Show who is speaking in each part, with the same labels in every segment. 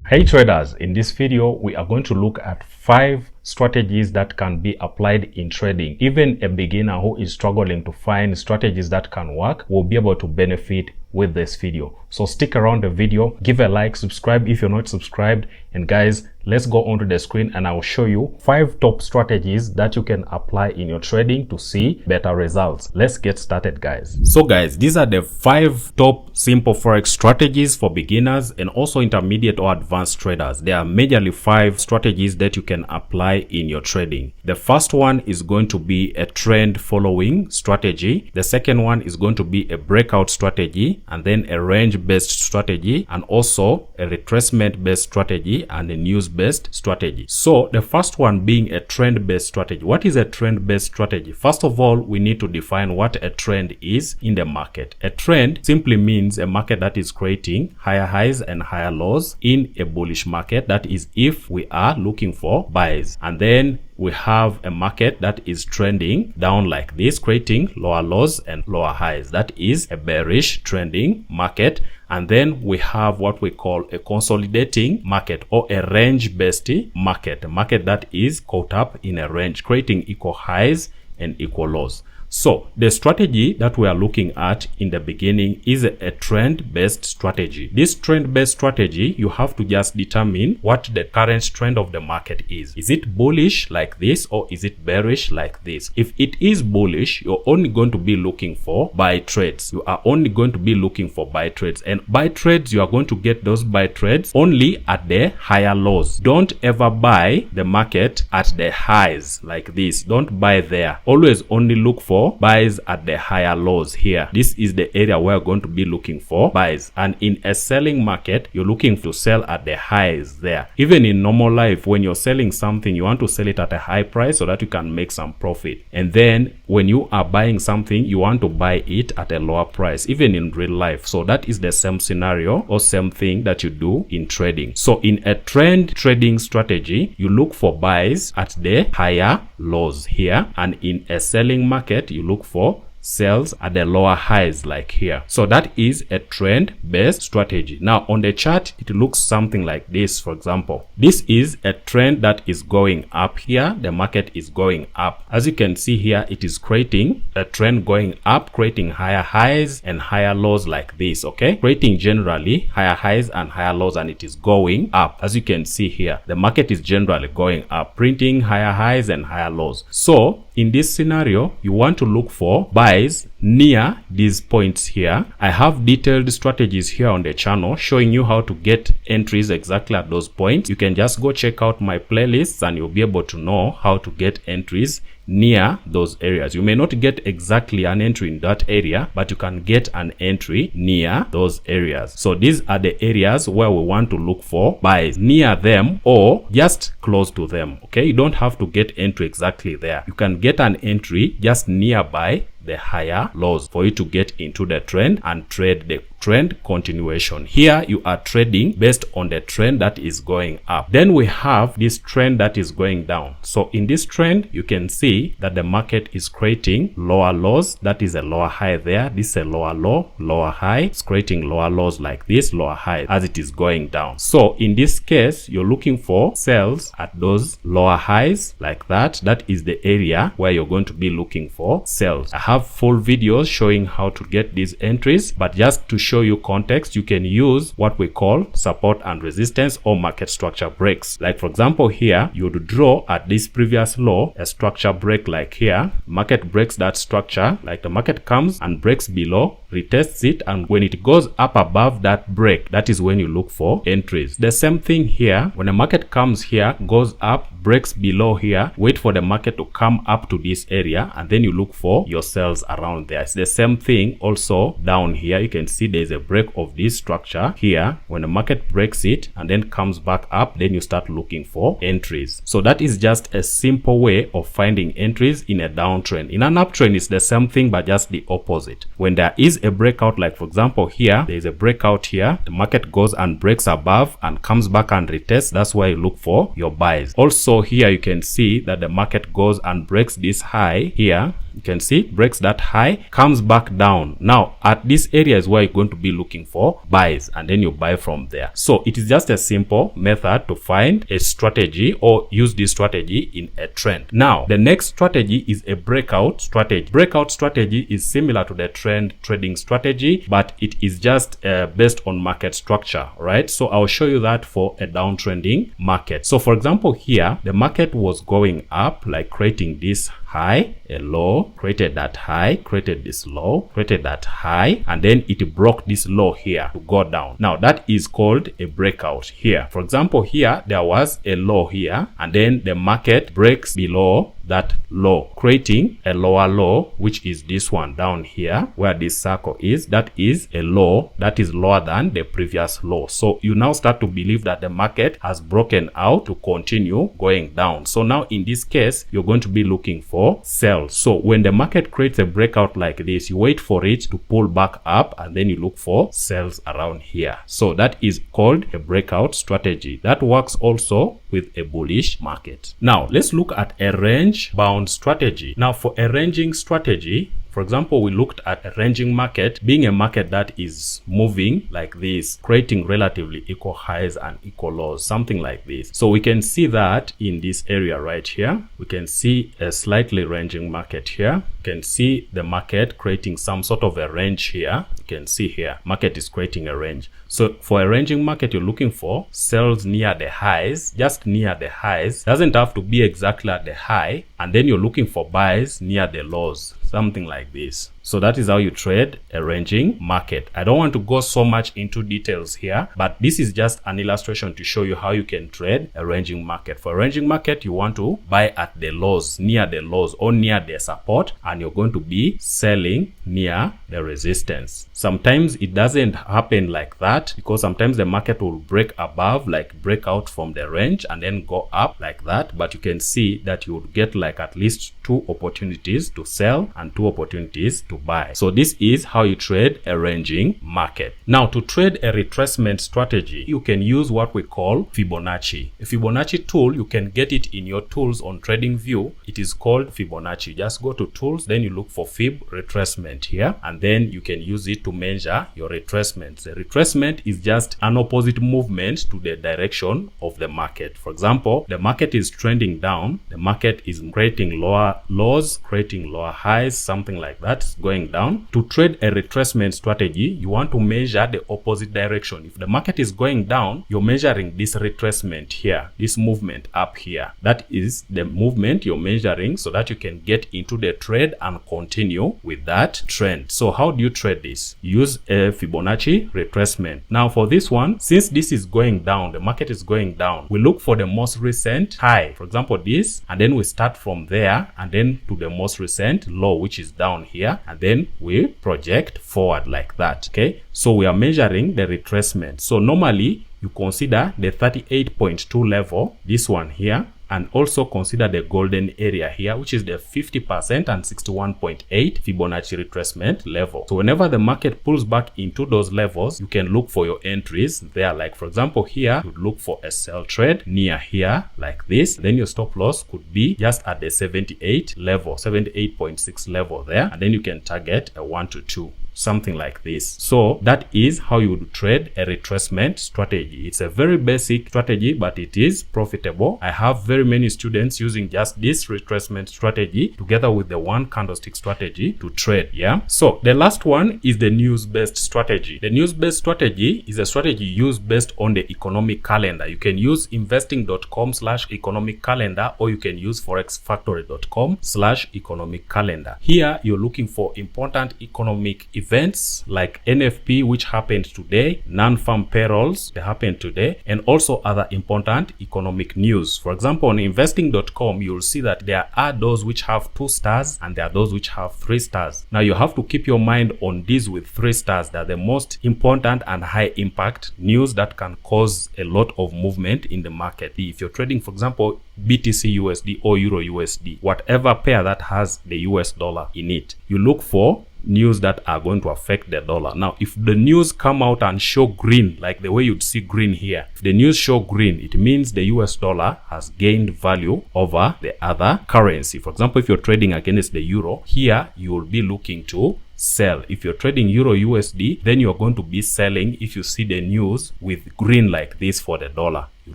Speaker 1: Hey traders, in this video we are going to look at 5 strategies that can be applied in trading. Even a beginner who is struggling to find strategies that can work will be able to benefit with this video. So stick around the video, give a like, subscribe if you're not subscribed, and guys, let's go onto the screen and I will show you 5 top strategies that you can apply in your trading to see better results. Let's get started, guys. So guys, these are the 5 top simple forex strategies for beginners and also intermediate or advanced traders. There are majorly 5 strategies that you can apply in your trading. The first one is going to be a trend following strategy. The second one is going to be a breakout strategy, and then a range based strategy, and also a retracement based strategy and a news based strategy. So the first one being a trend based strategy. What is a trend based strategy? First of all, we need to define what a trend is in the market. A trend simply means a market that is creating higher highs and higher lows in a bullish market. That is if we are looking for buys. And then we have a market that is trending down like this, creating lower lows and lower highs. That is a bearish trending market. And then we have what we call a consolidating market or a range-based market, a market that is caught up in a range, creating equal highs and equal lows. So the strategy that we are looking at in the beginning is a trend-based strategy. This trend-based strategy, you have to just determine what the current trend of the market is. Is it bullish like this or is it bearish like this? If it is bullish, you're only going to be looking for buy trades. You are only going to be looking for buy trades. And buy trades, you are going to get those buy trades only at the higher lows. Don't ever buy the market at the highs like this. Don't buy there. Always only look for buys at the higher lows here. This is the area we're going to be looking for buys. And in a selling market, you're looking to sell at the highs there. Even in normal life, when you're selling something, you want to sell it at a high price so that you can make some profit. And then when you are buying something, you want to buy it at a lower price, even in real life. So that is the same scenario or same thing that you do in trading. So in a trend trading strategy, you look for buys at the higher lows here. And in a selling market, you look for sells at the lower highs like here. So that is a trend based strategy. Now on the chart, it looks something like this. For example, this is a trend that is going up here. The market is going up. As you can see here, it is creating a trend going up, creating higher highs and higher lows like this. Okay, creating generally higher highs and higher lows, and it is going up. As you can see here, the market is generally going up, printing higher highs and higher lows. So in this scenario, you want to look for buys near these points here. I have detailed strategies here on the channel showing you how to get entries exactly at those points. You can just go check out my playlists and you'll be able to know how to get entries near those areas. You may not get exactly an entry in that area, but you can get an entry near those areas. So these are the areas where we want to look for buys near them or just close to them. Okay, you don't have to get entry exactly there. You can get an entry just nearby the higher lows for you to get into the trend and trade the trend continuation. Here you are trading based on the trend that is going up. Then we have this trend that is going down. So in this trend, you can see that the market is creating lower lows. That is a lower high there. This is a lower low, lower high. It's creating lower lows like this, lower high as it is going down. So in this case, you're looking for sells at those lower highs like that. That is the area where you're going to be looking for sells. I have full videos showing how to get these entries, but just to show you context, you can use what we call support and resistance or market structure breaks. Like for example here, you would draw at this previous low a structure break like here. Market breaks that structure, like the market comes and breaks below, retests it, and when it goes up above that break, that is when you look for entries. The same thing here, when the market comes here, goes up, breaks below here, wait for the market to come up to this area, and then you look for your sales around there. It's the same thing also down here. You can see there's a break of this structure here. When the market breaks it and then comes back up, then you start looking for entries. So that is just a simple way of finding entries in a downtrend. In an uptrend, it's the same thing but just the opposite. When there is a breakout, like for example here, there's a breakout here, the market goes and breaks above and comes back and retests. That's why you look for your buys. Also So here you can see that the market goes and breaks this high here. You can see breaks that high, comes back down. Now at this area is where you're going to be looking for buys, and then you buy from there. So it is just a simple method to find a strategy or use this strategy in a trend. Now the next strategy is a breakout strategy. Breakout strategy is similar to the trend trading strategy, but it is just based on market structure, right? So I'll show you that for a downtrending market. So for example, here the market was going up, like creating this high, a low, created that high, created this low, created that high, and then it broke this low here to go down. Now that is called a breakout here. For example, here there was a low here, and then the market breaks below that low, creating a lower low, which is this one down here where this circle is. That is a low that is lower than the previous low. So you now start to believe that the market has broken out to continue going down. So now in this case, you're going to be looking for sells. So when the market creates a breakout like this, you wait for it to pull back up, and then you look for sells around here. So that is called a breakout strategy. That works also with a bullish market. Now let's look at a range bound strategy. Now for a ranging strategy, for example, we looked at a ranging market being a market that is moving like this, creating relatively equal highs and equal lows, something like this. So we can see that in this area right here. We can see a slightly ranging market here. You can see the market creating some sort of a range here. You can see here, market is creating a range. So for a ranging market, you're looking for sells near the highs, just near the highs. Doesn't have to be exactly at the high. And then you're looking for buys near the lows, something like this. So that is how you trade a ranging market. I don't want to go so much into details here, but this is just an illustration to show you how you can trade a ranging market. For a ranging market, you want to buy at the lows, near the lows or near the support, and you're going to be selling near the resistance. Sometimes it doesn't happen like that, because sometimes the market will break above, like break out from the range and then go up like that. But you can see that you would get like at least 2 opportunities to sell and 2 opportunities to buy. So this is how you trade a ranging market. Now to trade a retracement strategy, you can use what we call Fibonacci. A Fibonacci tool, you can get it in your tools on TradingView. It is called Fibonacci. Just go to tools, then you look for Fib retracement here, and then you can use it to measure your retracements. The retracement is just an opposite movement to the direction of the market. For example, the market is trending down, the market is creating lower lows, creating lower highs, something like that, going down. To trade a retracement strategy, you want to measure the opposite direction. If the market is going down, you're measuring this retracement here, this movement up here. That is the movement you're measuring, so that you can get into the trade and continue with that trend. So how do you trade this? Use a Fibonacci retracement. Now for this one, since this is going down, the market is going down, we look for the most recent high, for example this, and then we start from there and then to the most recent low, which is down here, and then we project forward like that. Okay, so we are measuring the retracement. So normally you consider the 38.2 level, this one here, and also consider the golden area here, which is the 50% and 61.8 Fibonacci retracement level. So whenever the market pulls back into those levels, you can look for your entries there. Like for example here, you'd look for a sell trade near here like this. Then your stop loss could be just at the 78 level, 78.6 level there, and then you can target a 1 to 2. Something like this. So that is how you would trade a retracement strategy. It's a very basic strategy, but it is profitable. I have very many students using just this retracement strategy together with the 1 candlestick strategy to trade. Yeah. So the last one is the news-based strategy. The news-based strategy is a strategy used based on the economic calendar. You can use investing.com/economic calendar, or you can use forexfactory.com/economic calendar. Here you're looking for important economic events like NFP, which happened today, non-farm payrolls, they happened today, and also other important economic news. For example, on investing.com, you'll see that there are those which have 2 stars and there are those which have 3 stars. Now you have to keep your mind on these with 3 stars. They're the most important and high impact news that can cause a lot of movement in the market. If you're trading, for example, BTC USD or Euro USD, whatever pair that has the US dollar in it, you look for news that are going to affect the dollar. Now, if the news come out and show green, like the way you'd see green here, if the news show green, it means the US dollar has gained value over the other currency. For example, if you're trading against the euro, here you will be looking to sell. If you're trading euro USD, then you're going to be selling. If you see the news with green like this for the dollar, you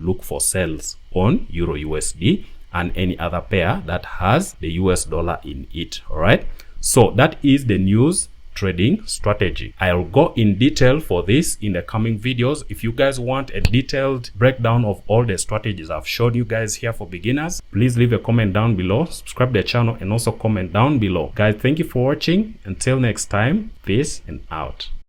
Speaker 1: look for sells on euro USD and any other pair that has the US dollar in it. All right, so that is the news trading strategy. I'll go in detail for this in the coming videos. If you guys want a detailed breakdown of all the strategies I've showed you guys here for beginners, please leave a comment down below, subscribe to the channel, and also comment down below. Guys, thank you for watching. Until next time, peace and out.